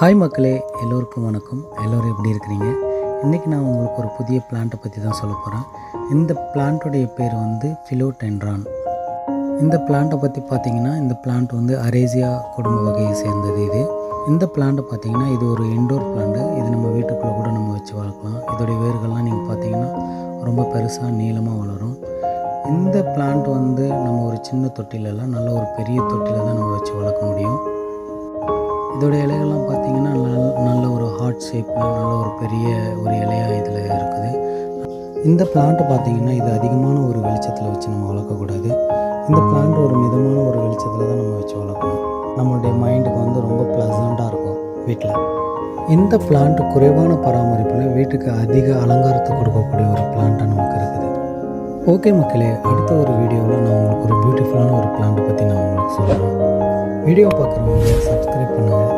Hi மக்களே, எல்லோருக்கும் வணக்கம். எல்லோரும் எப்படி இருக்கிறீங்க? இன்றைக்கி நான் உங்களுக்கு ஒரு புதிய பிளான்ட்டை பற்றி தான் சொல்ல போகிறேன். இந்த பிளான்ட்டுடைய பேர் ஃபிலோடென்ட்ரான். இந்த பிளான்ட்டை பற்றி பார்த்திங்கன்னா, இந்த பிளான்ட் அரேசியா குடும்ப வகையை சேர்ந்தது. இந்த பிளான்ட்டை பார்த்திங்கன்னா, இது ஒரு இன்டோர் பிளான்ட்டு. இது நம்ம வீட்டுக்குள்ளே கூட நம்ம வச்சு வளர்க்கலாம். இதோடைய வேர்கள்லாம் நீங்கள் பார்த்திங்கன்னா ரொம்ப பெருசாக நீளமாக வளரும். இந்த பிளான்ட் நம்ம ஒரு சின்ன தொட்டிலெல்லாம் நல்ல ஒரு பெரிய தொட்டியில் தான் நம்ம வச்சு வளர்க்க முடியும். இதோடைய இலைகள்லாம் பார்த்திங்கன்னா நல்ல ஒரு ஹார்ட் ஷேப்பில் நல்ல ஒரு பெரிய ஒரு இலையாக இதில் இருக்குது. இந்த பிளான்ட்டு பார்த்திங்கன்னா இது அதிகமான ஒரு வெளிச்சத்தில் வச்சு நம்ம வளர்க்கக்கூடாது. இந்த பிளான்ட் ஒரு மிதமான ஒரு வெளிச்சத்தில் தான் நம்ம வச்சு வளர்க்கணும். நம்மளுடைய மைண்டுக்கு ரொம்ப ப்ளசண்ட்டாக இருக்கும் வீட்டில். இந்த பிளான்ட் குறைவான பராமரிப்பில் வீட்டுக்கு அதிக அலங்காரத்தை கொடுக்கக்கூடிய ஒரு பிளான்ட்டாக நமக்கு இருக்குது. ஓகே மக்களே, அடுத்த ஒரு வீடியோவில் நான் உங்களுக்கு ஒரு பியூட்டிஃபுல்லான ஒரு பிளான்ட்டை பற்றி நான் உங்களுக்கு சொல்கிறேன். வீடியோ பார்க்குறவங்க சப்ஸ்கிரைப் பண்ணுங்கள்,